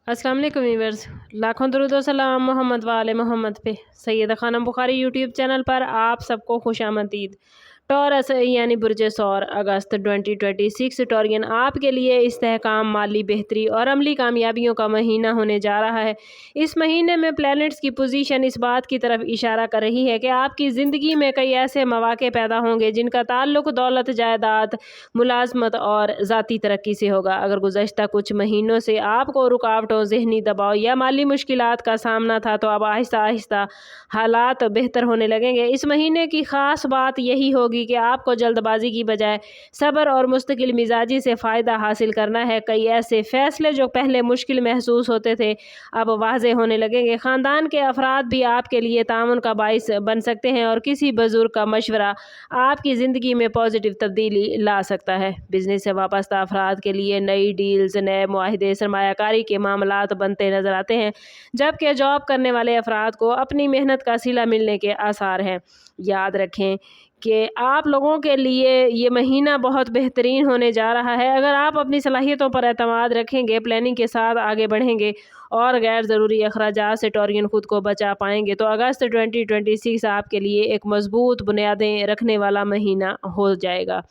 अस्सलाम वालेकुम व्यूअर्स, लाखों दरूद व सलाम मोहम्मद वाले मोहम्मद पे। सैयदा खानम बुखारी यूट्यूब चैनल पर आप सबको खुशामदीद। टॉरस यानी बुर्ज सौर अगस्त 2026 टॉरियन आपके लिए इस्तेहकाम, माली बेहतरी और अमली कामयाबियों का महीना होने जा रहा है। इस महीने में प्लैनेट्स की पोजीशन इस बात की तरफ इशारा कर रही है कि आपकी ज़िंदगी में कई ऐसे मौके पैदा होंगे जिनका ताल्लुक दौलत, जायदाद, मुलाजमत और ज़ाती तरक्की से होगा। अगर गुज़श्ता कुछ महीनों से आपको रुकावटों, ज़हनी दबाव या माली मुश्किलात का सामना था, तो अब आहिस्ता आहिस्ता हालात बेहतर होने लगेंगे। इस महीने की ख़ास बात यही होगी कि आपको जल्दबाजी की बजाय सब्र और मुस्तकिल मिजाजी से फ़ायदा हासिल करना है। कई ऐसे फ़ैसले जो पहले मुश्किल महसूस होते थे, अब वाज़ेह होने लगेंगे। ख़ानदान के अफराद भी आपके लिए ताउन का बाइस बन सकते हैं और किसी बुज़ुर्ग का मशवरा आपकी ज़िंदगी में पॉजिटिव तब्दीली ला सकता है। बिजनेस से वाबस्ता अफराद के लिए नई डील्स, नए मुआहिदे, सरमायाकारी के मामलात बनते नज़र आते हैं, जबकि जॉब करने वाले अफराद को अपनी मेहनत का सिला मिलने के आसार हैं। याद रखें कि आप लोगों के लिए ये महीना बहुत बेहतरीन होने जा रहा है। अगर आप अपनी सलाहियतों पर एतमाद रखेंगे, प्लानिंग के साथ आगे बढ़ेंगे और गैर ज़रूरी अखराजात से टॉरियन खुद को बचा पाएंगे, तो अगस्त 2026 आपके लिए एक मजबूत बुनियादें रखने वाला महीना हो जाएगा।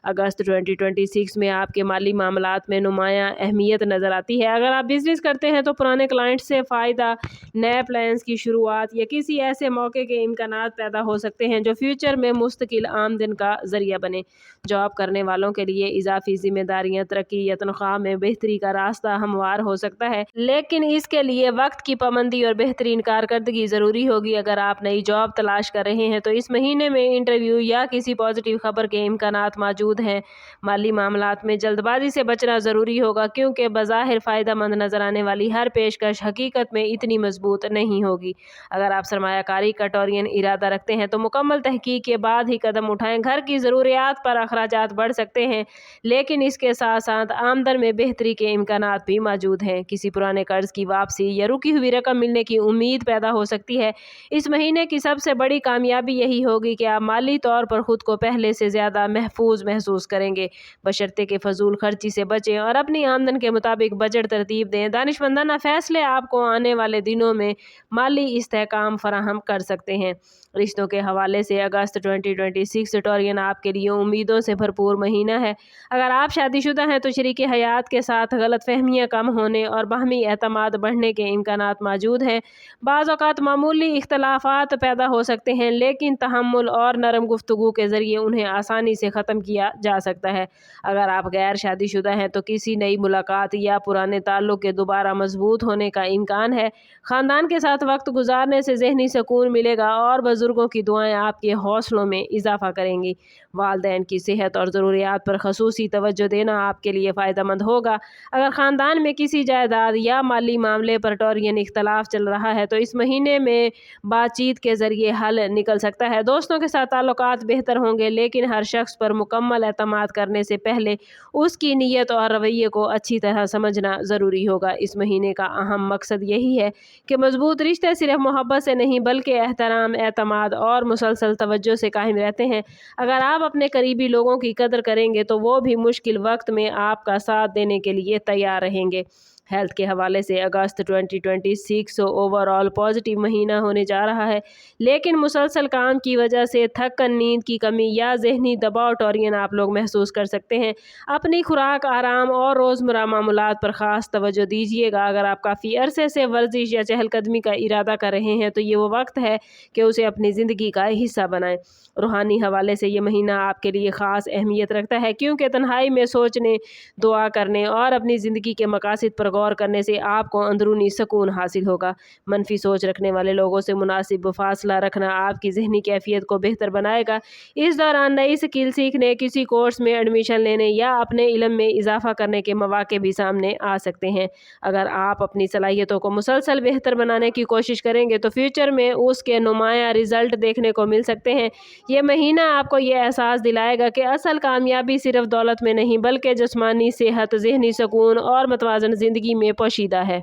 अगस्त 2026 में आपके माली मामलात में नुमायाँ अहमियत नज़र आती है। अगर आप बिज़नेस करते हैं तो पुराने क्लाइंट से फ़ायदा, नए प्लान्स की शुरुआत या किसी ऐसे मौके के इम्कानात पैदा हो सकते हैं जो फ्यूचर में मुस्तकिल आमदन का ज़रिया बने। जॉब करने वालों के लिए इजाफी जिम्मेदारियां, तरक्की या तनख्वाह में बेहतरी का रास्ता हमवार हो सकता है, लेकिन इसके लिए वक्त की पाबंदी और बेहतरीन कारकर्दगी ज़रूरी होगी। अगर आप नई जॉब तलाश कर रहे हैं तो इस महीने में इंटरव्यू या किसी पॉजिटिव खबर के इम्कानात मौजूद हैं। माली मामलात में जल्दबाजी से बचना ज़रूरी होगा, क्योंकि बज़ाहिर फ़ायदा मंद नज़र आने वाली हर पेशकश हकीकत में इतनी मजबूत नहीं होगी। अगर आप सरमायाकारी का टॉरियन इरादा रखते हैं तो मुकम्मल तहकीक के बाद ही कदम उठाएं। घर की ज़रूरियात पर अखराजात बढ़ सकते हैं, लेकिन इसके साथ साथ आमदन में बेहतरी के इम्कानात भी मौजूद हैं। किसी पुराने कर्ज की वापसी या रुकी हुई रकम मिलने की उम्मीद पैदा हो सकती है। इस महीने की सबसे बड़ी कामयाबी यही होगी कि आप माली तौर पर खुद को पहले से ज़्यादा महफूज महसूस करेंगे, बशर्ते कि फजूल खर्ची से बचें और अपनी आमदन के मुताबिक बजट तरतीब दें। दानिशमंदाना फैसले आपको आने वाले दिनों में माली इस्तेहकाम फराहम कर सकते हैं। रिश्तों के हवाले से अगस्त 2026 टॉरियन आपके लिए उम्मीदों से भरपूर महीना है। अगर आप शादीशुदा हैं तो शरीके हयात के साथ गलतफहमियां कम होने और बाहमी एतमाद बढ़ने के इम्कानात मौजूद हैं। बाज़ औक़ात मामूली इख्तलाफात पैदा हो सकते हैं, लेकिन तहम्मुल और नरम गुफ्तगू के ज़रिए उन्हें आसानी से ख़त्म किया जा सकता है। अगर आप गैर शादीशुदा हैं तो किसी नई मुलाकात या पुराने ताल्लुक़ के दोबारा मजबूत होने का इम्कान है। ख़ानदान के साथ वक्त गुजारने से ज़हनी सुकून मिलेगा और बुज़ुर्गों की दुआएं आपके हौसलों में इजाफ़ा करेंगी। वालिदैन की सेहत और ज़रूरियात पर ख़ुसूसी तवज्जो देना आपके लिए फ़ायदेमंद होगा। अगर ख़ानदान में किसी जायदाद या माली मामले पर टॉरियन इख्तलाफ चल रहा है तो इस महीने में बातचीत के ज़रिए हल निकल सकता है। दोस्तों के साथ ताल्लुकात बेहतर होंगे, लेकिन हर शख्स पर मुकम्मल एतमाद करने से पहले उसकी नीयत और रवैये को अच्छी तरह समझना ज़रूरी होगा। इस महीने का अहम मकसद यही है कि मजबूत रिश्ते सिर्फ मोहब्बत से नहीं बल्कि एहतराम, एतमाद और मुसलसल तवज्जो से कायम रहते हैं। अगर आप अपने करीबी लोगों की कदर करेंगे तो वो भी मुश्किल वक्त में आपका साथ देने के लिए तैयार रहेंगे। हेल्थ के हवाले से अगस्त 2026 ओवरऑल पॉजिटिव महीना होने जा रहा है, लेकिन मुसलसल काम की वजह से थकन, नींद की कमी या जहनी दबाव टॉरियन आप लोग महसूस कर सकते हैं। अपनी खुराक, आराम और रोज़मर्रा मामूलात पर ख़ास तवज्जो दीजिएगा। अगर आप काफ़ी अरसे से वर्जिश या चहलकदमी का इरादा कर रहे हैं तो ये वो वक्त है कि उसे अपनी ज़िंदगी का हिस्सा बनाएं। रूहानी हवाले से ये महीना आपके लिए ख़ास अहमियत रखता है, क्योंकि तन्हाई में सोचने, दुआ करने और अपनी ज़िंदगी के मकासद पर गौर करने से आपको अंदरूनी सुकून हासिल होगा। मनफी सोच रखने वाले लोगों से मुनासिब फासला रखना आपकी ज़हनी कैफियत को बेहतर बनाएगा। इस दौरान नई स्किल सीखने, किसी कोर्स में एडमिशन लेने या अपने इल्म में इजाफा करने के मौके भी सामने आ सकते हैं। अगर आप अपनी सलाहियतों को मुसलसल बेहतर बनाने की कोशिश करेंगे तो फ्यूचर में उसके नुमायाँ रिजल्ट देखने को मिल सकते हैं। ये महीना आपको ये एहसास दिलाएगा कि असल कामयाबी सिर्फ दौलत में नहीं बल्कि जिस्मानी सेहत, ज़हनी सुकून और मतवाज़न ज़िंदगी में पोशीदा है।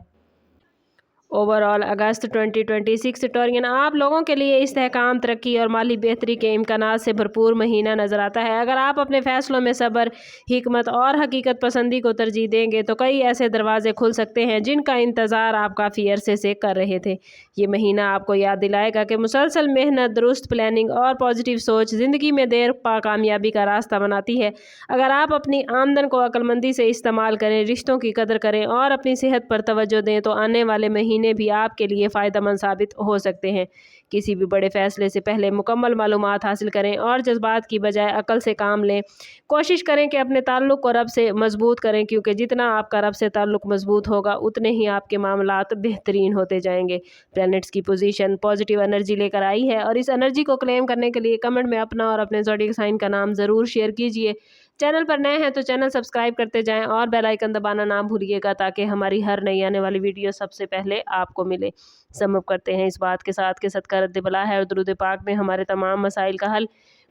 ओवरऑल अगस्त 2026 टॉरियन आप लोगों के लिए इस्तेहकाम, तरक्की और माली बेहतरी के इम्कानात से भरपूर महीना नज़र आता है। अगर आप अपने फ़ैसलों में सब्र, हिकमत और हकीकत पसंदी को तरजीह देंगे तो कई ऐसे दरवाजे खुल सकते हैं जिनका इंतज़ार आप काफ़ी अरसे से कर रहे थे। ये महीना आपको याद दिलाएगा कि मुसलसल मेहनत, दुरुस्त प्लानिंग और पॉजिटिव सोच ज़िंदगी में देर पा कामयाबी का रास्ता बनाती है। अगर आप अपनी आमदन को अक्लमंदी से इस्तेमाल करें, रिश्तों की कदर करें और अपनी सेहत पर तवज्जो दें तो आने वाले महीने भी आपके लिए फ़ायदेमंद साबित हो सकते हैं। किसी भी बड़े फैसले से पहले मुकम्मल मालूमात हासिल करें और जज्बात की बजाय अकल से काम लें। कोशिश करें कि अपने ताल्लुक़ को रब से मजबूत करें, क्योंकि जितना आपका रब से ताल्लुक़ मजबूत होगा उतने ही आपके मामलात बेहतरीन होते जाएंगे। प्लैनेट्स की पोजीशन पॉजिटिव एनर्जी लेकर आई है और इस एनर्जी को क्लेम करने के लिए कमेंट में अपना और अपने ज़ोडिएक साइन का नाम ज़रूर शेयर कीजिए। चैनल पर नए हैं तो चैनल सब्सक्राइब करते जाएं और बेल आइकन दबाना ना भूलिएगा ताकि हमारी हर नई आने वाली वीडियो सबसे पहले आपको मिले। समअप करते हैं इस बात के साथ कि सदका रद्द बला है और दुरूद पाक में हमारे तमाम मसाइल का हल।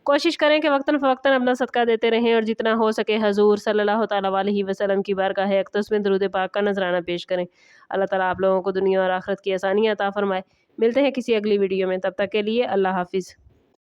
कोशिश करें कि वक्तन फ़वक्तन अपना सदका देते रहें और जितना हो सके हजूर सल्लल्लाहु तआला अलैहि वसल्लम की बारगाह अक़दस में दुरूद पाक का नजराना पेश करें। अल्लाह ताला आप लोगों को दुनिया और आखिरत की आसानियाँ अता फरमाए। मिलते हैं किसी अगली वीडियो में, तब तक के लिए अल्लाह हाफिज़।